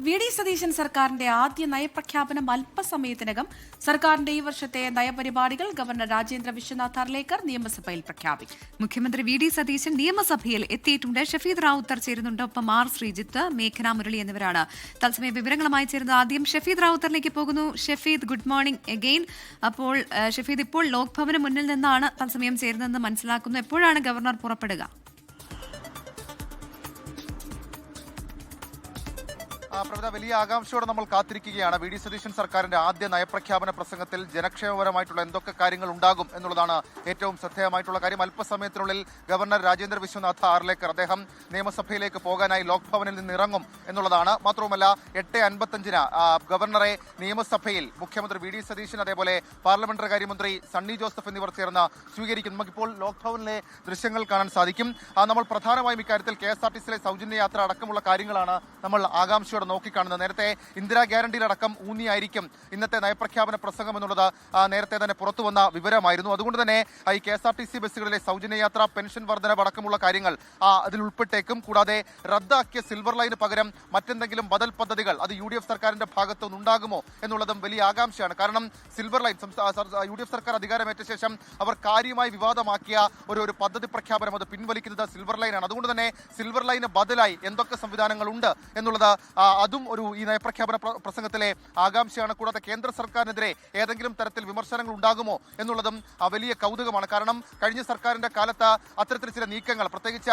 V D Satheesan സർക്കാരിന്റെ ആദ്യ നയപ്രഖ്യാപനം അല്പസമയത്തിനകം. സർക്കാരിന്റെ ഈ വർഷത്തെ നയപരിപാടികൾ ഗവർണർ രാജേന്ദ്ര വിശ്വനാഥ് അർലേക്കർ നിയമസഭയിൽ പ്രഖ്യാപിക്കും. മുഖ്യമന്ത്രി വി ഡി സതീശൻ നിയമസഭയിൽ എത്തിയിട്ടുണ്ട്. ഷഫീദ് റാവുത്തർ ചേരുന്നുണ്ട്, ഒപ്പം ആർ ശ്രീജിത്ത്, മേഘന മുരളി എന്നിവരാണ് തത്സമയ വിവരങ്ങളുമായി ചേരുന്നത്. ആദ്യം ഷഫീദ് റാവുത്തറിലേക്ക് പോകുന്നു. Shafeed, good morning again. അപ്പോൾ ഷഫീദ്, ഇപ്പോൾ ലോക് ഭവന് മുന്നിൽ നിന്നാണ് തത്സമയം ചേരുന്നതെന്ന് മനസ്സിലാക്കുന്നു. എപ്പോഴാണ് ഗവർണർ പുറപ്പെടുക? പ്രവിധ വലിയ ആകാംക്ഷയോടെ നമ്മൾ കാത്തിരിക്കുകയാണ്. വി ഡി സതീശൻ സർക്കാരിന്റെ ആദ്യ നയപ്രഖ്യാപന പ്രസംഗത്തിൽ ജനക്ഷേമപരമായിട്ടുള്ള എന്തൊക്കെ കാര്യങ്ങൾ ഉണ്ടാകും എന്നുള്ളതാണ് ഏറ്റവും ശ്രദ്ധേയമായിട്ടുള്ള കാര്യം. അല്പസമയത്തിനുള്ളിൽ ഗവർണർ രാജേന്ദ്ര വിശ്വനാഥ് ആർലേക്കർ അദ്ദേഹം നിയമസഭയിലേക്ക് പോകാനായി ലോക് ഭവനിൽ നിന്ന് ഇറങ്ങും എന്നുള്ളതാണ്. മാത്രവുമല്ല 8:55 ഗവർണറെ നിയമസഭയിൽ മുഖ്യമന്ത്രി വി ഡി സതീശൻ, അതേപോലെ പാർലമെന്ററി കാര്യമന്ത്രി സണ്ണി ജോസഫ് എന്നിവർ ചേർന്ന് സ്വീകരിക്കും. നമുക്കിപ്പോൾ ലോക് ഭവനിലെ ദൃശ്യങ്ങൾ കാണാൻ സാധിക്കും. നമ്മൾ പ്രധാനമായും ഇക്കാര്യത്തിൽ KSRTCയിലെ സൗജന്യ യാത്ര അടക്കമുള്ള കാര്യങ്ങളാണ് നമ്മൾ ആകാംക്ഷയോടെ നോക്കിക്കാണുന്നത്. നേരത്തെ ഇന്ദിരാ ഗ്യാരണ്ടിയിലടക്കം ഊന്നിയായിരിക്കും ഇന്നത്തെ നയപ്രഖ്യാപന പ്രസംഗം എന്നുള്ളത് നേരത്തെ തന്നെ പുറത്തു വന്ന വിവരമായിരുന്നു. അതുകൊണ്ട് തന്നെ ഈ KSRTC ബസ്സുകളിലെ സൗജന്യ യാത്ര, പെൻഷൻ വർധനവ് അടക്കമുള്ള കാര്യങ്ങൾ അതിൽ ഉൾപ്പെട്ടേക്കും. കൂടാതെ റദ്ദാക്കിയ സിൽവർ ലൈന് പകരം മറ്റെന്തെങ്കിലും ബദൽ പദ്ധതികൾ അത് UDF സർക്കാരിന്റെ ഭാഗത്തു നിന്നുണ്ടാകുമോ എന്നുള്ളതും വലിയ ആകാംക്ഷയാണ്. കാരണം സിൽവർ ലൈൻ UDF സർക്കാർ അധികാരമേറ്റ ശേഷം അവർ കാര്യമായി വിവാദമാക്കിയ ഒരു പദ്ധതി പ്രഖ്യാപനം അത് പിൻവലിക്കുന്നത് സിൽവർ ലൈനാണ്. അതുകൊണ്ട് തന്നെ സിൽവർ ലൈന് ബദലായി എന്തൊക്കെ സംവിധാനങ്ങൾ ഉണ്ട് എന്നുള്ളത് അതും ഈ നയപ്രഖ്യാപന പ്രസംഗത്തിലെ ആകാംക്ഷയാണ്. കൂടാതെ കേന്ദ്ര സർക്കാരിനെതിരെ ഏതെങ്കിലും തരത്തിൽ വിമർശനങ്ങൾ ഉണ്ടാകുമോ എന്നുള്ളതും വലിയ കൗതുകമാണ്. കാരണം കഴിഞ്ഞ സർക്കാരിന്റെ കാലത്ത് അത്തരത്തിൽ ചില നീക്കങ്ങൾ, പ്രത്യേകിച്ച്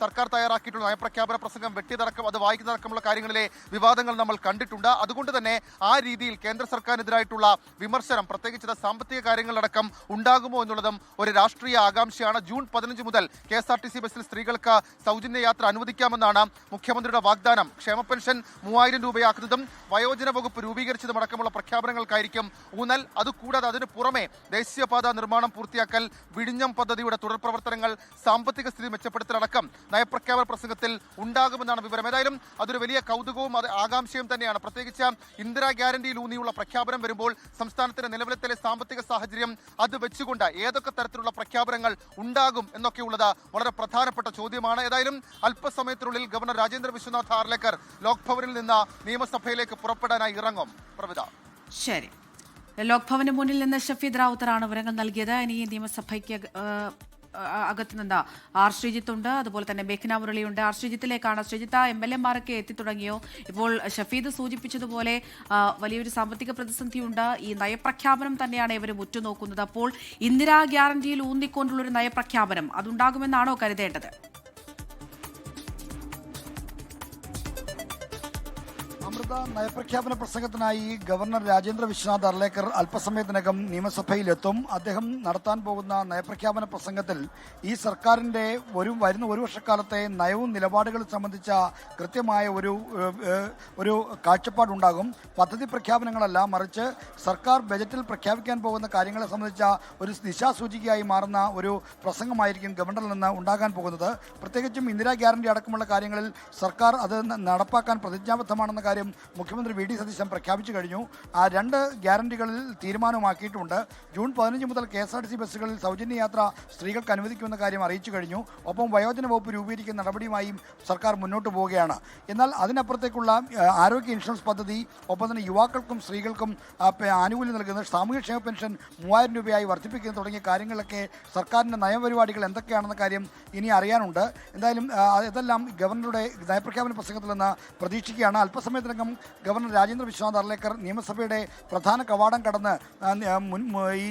സർക്കാർ തയ്യാറാക്കിയിട്ടുള്ള നയപ്രഖ്യാപന പ്രസംഗം വെട്ടിയതടക്കം അത് വായിക്കുന്നതടക്കമുള്ള കാര്യങ്ങളിലെ വിവാദങ്ങൾ നമ്മൾ കണ്ടിട്ടുണ്ട്. അതുകൊണ്ട് തന്നെ ആ രീതിയിൽ കേന്ദ്ര സർക്കാരിനെതിരായിട്ടുള്ള വിമർശനം, പ്രത്യേകിച്ച് സാമ്പത്തിക കാര്യങ്ങളിലടക്കം ഉണ്ടാകുമോ എന്നുള്ളതും ഒരു രാഷ്ട്രീയ ആകാംക്ഷയാണ്. ജൂൺ 15 മുതൽ KSRTC ബസ്സിൽ സ്ത്രീകൾക്ക് സൗജന്യ യാത്ര അനുവദിക്കാമെന്നാണ് മുഖ്യമന്ത്രിയുടെ വാഗ്ദാനം. ക്ഷേമ പെൻഷൻ 3000 രൂപയാക്കുന്നതും വയോജന വകുപ്പ് രൂപീകരിച്ചതും അടക്കമുള്ള പ്രഖ്യാപനങ്ങൾക്കായിരിക്കും ഊന്നൽ. അതുകൂടാതെ അതിന് പുറമെ ദേശീയപാത നിർമ്മാണം പൂർത്തിയാക്കൽ, വിഴിഞ്ഞം പദ്ധതിയുടെ തുടർ പ്രവർത്തനങ്ങൾ, സാമ്പത്തിക സ്ഥിതി മെച്ചപ്പെടുത്തലടക്കം നയപ്രഖ്യാപന പ്രസംഗത്തിൽ ഉണ്ടാകുമെന്നാണ് വിവരം. ഏതായാലും അതൊരു വലിയ കൗതുകവും ആകാംക്ഷയും തന്നെയാണ്. പ്രത്യേകിച്ച് ഇന്ദിരാ ഗ്യാരണ്ടിയിൽ ഊന്നിയുള്ള പ്രഖ്യാപനം വരുമ്പോൾ സംസ്ഥാനത്തിന്റെ നിലവിലത്തെ സാമ്പത്തിക സാഹചര്യം അത് വെച്ചുകൊണ്ട് ഏതൊക്കെ തരത്തിലുള്ള പ്രഖ്യാപനങ്ങൾ ഉണ്ടാകും എന്നൊക്കെയുള്ളത് വളരെ പ്രധാനപ്പെട്ട ചോദ്യമാണ്. ഏതായാലും അല്പസമയത്തിനുള്ളിൽ ഗവർണർ രാജേന്ദ്ര വിശ്വനാഥ് ആർലേക്കർ ലോക് ഭവനിൽ നിന്ന് നിയമസഭയിലേക്ക് പുറപ്പെടാനായി ഇറങ്ങും. പ്രവിധ, ശരി. ലോക് ഭവന് മുന്നിൽ നിന്ന് ഷഫീദ് റാവുത്തറാണ് വിവരങ്ങൾ നൽകിയത്. ഇനി നിയമസഭയ്ക്ക് അകത്തുനിന്ന് ആർ ശ്രീജിത്ത് ഉണ്ട്, അതുപോലെ തന്നെ മേഘന മുരളിയുണ്ട്. ആർ ശ്രീജിത്തിലേക്കാണ്. ശ്രീജിത്ത്, MLA-മാരൊക്കെ എത്തിത്തുടങ്ങിയോ? ഇപ്പോൾ ഷഫീദ് സൂചിപ്പിച്ചതുപോലെ വലിയൊരു സാമ്പത്തിക പ്രതിസന്ധിയുണ്ട്. ഈ നയപ്രഖ്യാപനം തന്നെയാണ് ഇവരും ഉറ്റുനോക്കുന്നത്. അപ്പോൾ ഇന്ദിരാ ഗ്യാരണ്ടിയിൽ ഊന്നിക്കൊണ്ടുള്ളൊരു നയപ്രഖ്യാപനം അതുണ്ടാകുമെന്നാണോ കരുതേണ്ടത്? നയപ്രഖ്യാപന പ്രസംഗത്തിനായി ഗവർണർ രാജേന്ദ്ര വിശ്വനാഥ് അർലേക്കർ അല്പസമയത്തിനകം നിയമസഭയിലെത്തും. അദ്ദേഹം നടത്താൻ പോകുന്ന നയപ്രഖ്യാപന പ്രസംഗത്തിൽ ഈ സർക്കാരിന്റെ വരുന്ന ഒരു വർഷക്കാലത്തെ നയവും നിലപാടുകളും സംബന്ധിച്ച കൃത്യമായ ഒരു കാഴ്ചപ്പാടുണ്ടാകും. പദ്ധതി പ്രഖ്യാപനങ്ങളല്ല, മറിച്ച് സർക്കാർ ബജറ്റിൽ പ്രഖ്യാപിക്കാൻ പോകുന്ന കാര്യങ്ങളെ സംബന്ധിച്ച ഒരു ദിശാസൂചികയായി മാറുന്ന ഒരു പ്രസംഗമായിരിക്കും ഗവർണറിൽ നിന്ന് ഉണ്ടാകാൻ പോകുന്നത്. പ്രത്യേകിച്ചും ഇന്ദിരാ ഗ്യാരണ്ടി അടക്കമുള്ള കാര്യങ്ങളിൽ സർക്കാർ അത് നടപ്പാക്കാൻ പ്രതിജ്ഞാബദ്ധമാണെന്ന കാര്യം മുഖ്യമന്ത്രി വി ഡി സതീശൻ പ്രഖ്യാപിച്ചു കഴിഞ്ഞു. ആ 2 ഗ്യാരണ്ടികളിൽ തീരുമാനമാക്കിയിട്ടുണ്ട്. ജൂൺ 15 മുതൽ KSRTC ബസ്സുകളിൽ സൗജന്യ യാത്ര സ്ത്രീകൾക്ക് അനുവദിക്കുമെന്ന കാര്യം അറിയിച്ചു കഴിഞ്ഞു. ഒപ്പം വയോജന വകുപ്പ് രൂപീകരിക്കുന്ന നടപടിയുമായും സർക്കാർ മുന്നോട്ട് പോവുകയാണ്. എന്നാൽ അതിനപ്പുറത്തേക്കുള്ള ആരോഗ്യ ഇൻഷുറൻസ് പദ്ധതി, ഒപ്പം തന്നെ യുവാക്കൾക്കും സ്ത്രീകൾക്കും ആനുകൂല്യം നൽകുന്ന സാമൂഹ്യക്ഷേമ പെൻഷൻ 3000 രൂപയായി വർദ്ധിപ്പിക്കുന്ന തുടങ്ങിയ കാര്യങ്ങളൊക്കെ സർക്കാരിൻ്റെ നയപരിപാടികൾ എന്തൊക്കെയാണെന്ന കാര്യം ഇനി അറിയാനുണ്ട്. എന്തായാലും ഇതെല്ലാം ഗവർണറുടെ നയപ്രഖ്യാപന പ്രസംഗത്തിൽ നിന്ന് പ്രതീക്ഷിക്കുകയാണ്. അല്പസമയത്തിനകം ഗവർണർ രാജേന്ദ്ര വിശ്വനാഥ് അർലേക്കർ നിയമസഭയുടെ പ്രധാന കവാടം കടന്ന് ഈ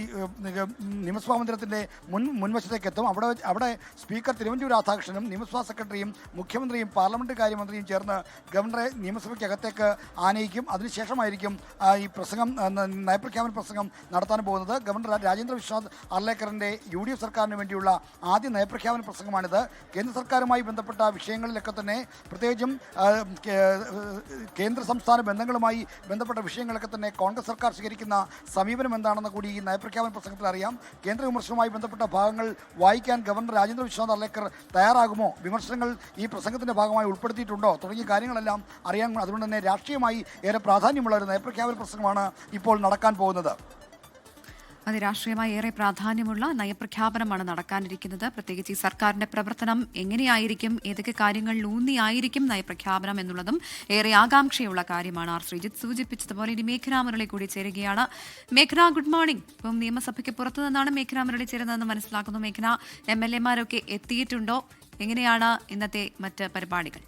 നിയമസഭാ മന്ദിരത്തിന്റെ മുൻവശത്തേക്ക് എത്തും. അവിടെ സ്പീക്കർ തിരുവഞ്ചൂർ രാധാകൃഷ്ണനും നിയമസഭാ സെക്രട്ടറിയും മുഖ്യമന്ത്രിയും പാർലമെന്റ് കാര്യമന്ത്രിയും ചേർന്ന് ഗവർണറെ നിയമസഭയ്ക്കകത്തേക്ക് ആനയിക്കും. അതിനുശേഷമായിരിക്കും ഈ നയപ്രഖ്യാപന പ്രസംഗം നടത്താൻ പോകുന്നത്. ഗവർണർ രാജേന്ദ്ര വിശ്വനാഥ് അർലേക്കറിന്റെ UDF സർക്കാരിന് വേണ്ടിയുള്ള ആദ്യ നയപ്രഖ്യാപന പ്രസംഗമാണിത്. കേന്ദ്ര സർക്കാരുമായി ബന്ധപ്പെട്ട വിഷയങ്ങളിലൊക്കെ തന്നെ, പ്രത്യേകിച്ചും കേന്ദ്ര സംസ്ഥാന ബന്ധങ്ങളുമായി ബന്ധപ്പെട്ട വിഷയങ്ങളൊക്കെ തന്നെ കോൺഗ്രസ് സർക്കാർ സ്വീകരിക്കുന്ന സമീപനം എന്താണെന്ന് കൂടി ഈ നയപ്രഖ്യാപന പ്രസംഗത്തിൽ അറിയാം. കേന്ദ്ര വിമർശനവുമായി ബന്ധപ്പെട്ട ഭാഗങ്ങൾ വായിക്കാൻ ഗവർണർ രാജേന്ദ്ര വിശ്വനാഥ് അർലേക്കർ തയ്യാറാകുമോ, വിമർശനങ്ങൾ ഈ പ്രസംഗത്തിന്റെ ഭാഗമായി ഉൾപ്പെടുത്തിയിട്ടുണ്ടോ തുടങ്ങിയ കാര്യങ്ങളെല്ലാം അറിയാൻ. അതുകൊണ്ട് തന്നെ രാഷ്ട്രീയമായി ഏറെ പ്രാധാന്യമുള്ള ഒരു നയപ്രഖ്യാപന പ്രസംഗമാണ് ഇപ്പോൾ നടക്കാൻ പോകുന്നത്. അത് രാഷ്ട്രീയമായി ഏറെ പ്രാധാന്യമുള്ള നയപ്രഖ്യാപനമാണ് നടക്കാനിരിക്കുന്നത്. പ്രത്യേകിച്ച് ഈ സർക്കാരിന്റെ പ്രവർത്തനം എങ്ങനെയായിരിക്കും, ഏതൊക്കെ കാര്യങ്ങളിൽ ഊന്നിയായിരിക്കും നയപ്രഖ്യാപനം എന്നുള്ളതും ഏറെ ആകാംക്ഷയുള്ള കാര്യമാണ്. ആർ ശ്രീജിത്ത് സൂചിപ്പിച്ചതുപോലെ ഇനി മേഘന മുരളി കൂടി ചേരുകയാണ്. മേഘന, ഗുഡ് മോർണിംഗ്. ഇപ്പം നിയമസഭയ്ക്ക് പുറത്തു നിന്നാണ് മേഘന മുരളി ചേരുന്നതെന്ന് മനസ്സിലാക്കുന്നു. മേഘന, MLA-മാരൊക്കെ എത്തിയിട്ടുണ്ടോ? എങ്ങനെയാണ് ഇന്നത്തെ മറ്റ് പരിപാടികൾ?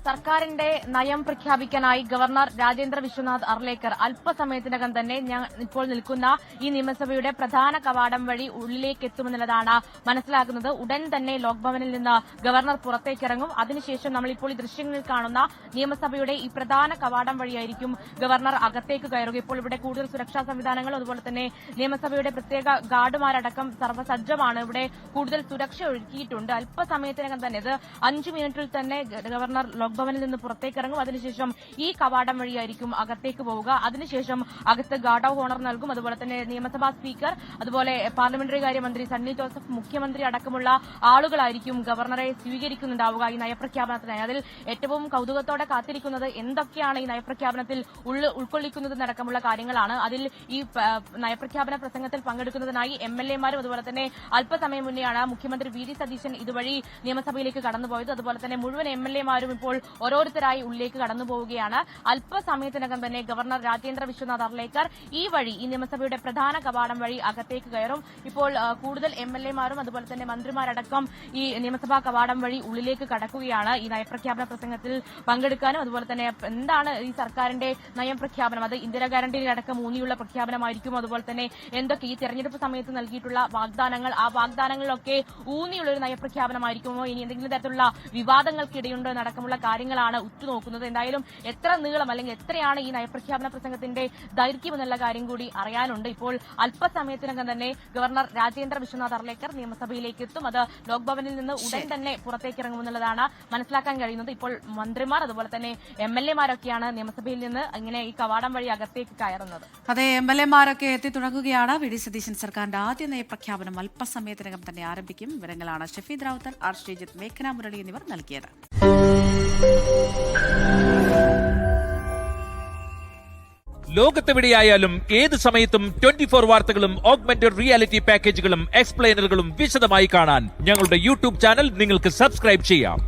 സർക്കാരിന്റെ നയം പ്രഖ്യാപിക്കാനായി ഗവർണർ രാജേന്ദ്ര വിശ്വനാഥ് അർലേക്കർ അല്പസമയത്തിനകം തന്നെ ഇപ്പോൾ നിൽക്കുന്ന ഈ നിയമസഭയുടെ പ്രധാന കവാടം വഴി ഉള്ളിലേക്ക് എത്തുമെന്നുള്ളതാണ് മനസ്സിലാക്കുന്നത്. ഉടൻ തന്നെ ലോക്ഭവനിൽ നിന്ന് ഗവർണർ പുറത്തേക്കിറങ്ങും. അതിനുശേഷം നമ്മളിപ്പോൾ ഈ ദൃശ്യങ്ങളിൽ കാണുന്ന നിയമസഭയുടെ ഈ പ്രധാന കവാടം വഴിയായിരിക്കും ഗവർണർ അകത്തേക്ക് കയറുക. ഇപ്പോൾ ഇവിടെ കൂടുതൽ സുരക്ഷാ സംവിധാനങ്ങളും അതുപോലെ തന്നെ നിയമസഭയുടെ പ്രത്യേക ഗാർഡുമാരടക്കം സർവ്വസജ്ജമാണ്. ഇവിടെ കൂടുതൽ സുരക്ഷ ഒരുക്കിയിട്ടുണ്ട്. അല്പസമയത്തിനകം തന്നെ, ഇത് 5 മിനിറ്റിൽ തന്നെ ഗവർണർ ലോക്ഭവനിൽ നിന്ന് പുറത്തേക്കിറങ്ങും. അതിനുശേഷം ഈ കവാടം വഴിയായിരിക്കും അകത്തേക്ക് പോവുക. അതിനുശേഷം അകത്ത് ഗാർഡ് ഓഫ് ഓണർ നൽകും. അതുപോലെ തന്നെ നിയമസഭാ സ്പീക്കർ, അതുപോലെ പാർലമെന്ററി കാര്യമന്ത്രി സണ്ണി ജോസഫ്, മുഖ്യമന്ത്രി അടക്കമുള്ള ആളുകളായിരിക്കും ഗവർണറെ സ്വീകരിക്കുന്നുണ്ടാവുക ഈ നയപ്രഖ്യാപനത്തിനായി. അതിൽ ഏറ്റവും കൗതുകത്തോടെ കാത്തിരിക്കുന്നത് എന്തൊക്കെയാണ് ഈ നയപ്രഖ്യാപനത്തിൽ ഉൾക്കൊള്ളിക്കുന്നതെന്നടക്കമുള്ള കാര്യങ്ങളാണ്. അതിൽ ഈ നയപ്രഖ്യാപന പ്രസംഗത്തിൽ പങ്കെടുക്കുന്നതിനായി MLA-മാരും അതുപോലെ തന്നെ അല്പസമയം മുന്നെയാണ് മുഖ്യമന്ത്രി വി ഡി സതീശൻ ഇതുവഴി നിയമസഭയിലേക്ക് കടന്നുപോയത്. അതുപോലെ തന്നെ മുഴുവൻ MLA-മാരും ഇപ്പോൾ ഓരോരുത്തരായി ഉള്ളിലേക്ക് കടന്നുപോവുകയാണ്. അല്പസമയത്തിനകം തന്നെ ഗവർണർ രാജേന്ദ്ര വിശ്വനാഥ് അർലേക്കർ ഈ നിയമസഭയുടെ പ്രധാന കവാടം വഴി അകത്തേക്ക് കയറും. ഇപ്പോൾ കൂടുതൽ MLA-മാരും അതുപോലെ തന്നെ മന്ത്രിമാരടക്കം ഈ നിയമസഭാ കവാടം വഴി ഉള്ളിലേക്ക് കടക്കുകയാണ് ഈ നയപ്രഖ്യാപന പ്രസംഗത്തിൽ പങ്കെടുക്കാനും. അതുപോലെ തന്നെ എന്താണ് ഈ സർക്കാരിന്റെ നയം പ്രഖ്യാപനം, അത് ഇന്ദിരാ ഗ്യാരണ്ടിയിലടക്കം ഊന്നിയുള്ള പ്രഖ്യാപനമായിരിക്കും. അതുപോലെ തന്നെ എന്തൊക്കെ ഈ തെരഞ്ഞെടുപ്പ് സമയത്ത് നൽകിയിട്ടുള്ള വാഗ്ദാനങ്ങൾ, ആ വാഗ്ദാനങ്ങളിലൊക്കെ ഊന്നിയുള്ള ഒരു നയപ്രഖ്യാപനമായിരിക്കുമോ, ഇനി എന്തെങ്കിലും തരത്തിലുള്ള വിവാദങ്ങൾക്കിടയുണ്ടോ നടക്കമുള്ള കാര്യങ്ങളാണ് ഉറ്റുനോക്കുന്നത്. എന്തായാലും എത്ര നീളം അല്ലെങ്കിൽ എത്രയാണ് ഈ നയപ്രഖ്യാപന പ്രസംഗത്തിന്റെ ദൈർഘ്യം എന്നുള്ള കാര്യം കൂടി അറിയാനുണ്ട്. ഇപ്പോൾ അല്പസമയത്തിനകം തന്നെ ഗവർണർ രാജേന്ദ്ര വിശ്വനാഥ് അർലേക്കർ നിയമസഭയിലേക്ക് എത്തും. അത് ലോക്ഭവനിൽ നിന്ന് ഉടൻ തന്നെ പുറത്തേക്ക് ഇറങ്ങുമെന്നുള്ളതാണ് മനസ്സിലാക്കാൻ കഴിയുന്നത്. ഇപ്പോൾ മന്ത്രിമാർ അതുപോലെ തന്നെ MLA-മാരൊക്കെയാണ് നിയമസഭയിൽ നിന്ന് ഇങ്ങനെ ഈ കവാടം വഴി അകത്തേക്ക് കയറുന്നത്. അതെ, MLA-മാരൊക്കെ എത്തി തുടങ്ങുകയാണ്. വി ഡി സതീശൻ സർക്കാരിന്റെ ആദ്യ നയപ്രഖ്യാപനം അല്പസമയത്തിനകം തന്നെ ആരംഭിക്കും. വിവരങ്ങളാണ് ഷഫീദ് റാവുത്തർ, ആർ ശ്രീജിത്ത്, മേഘന മുരളി എന്നിവർ നൽകിയത്. ലോകത്തെവിടെയായാലും ഏത് സമയത്തും 24 വാർത്തകളും ഓഗ്മെന്റഡ് റിയാലിറ്റി പാക്കേജുകളും എക്സ്പ്ലെയിനറുകളും വിശദമായി കാണാൻ ഞങ്ങളുടെ യൂട്യൂബ് ചാനൽ നിങ്ങൾക്ക് സബ്സ്ക്രൈബ് ചെയ്യാം.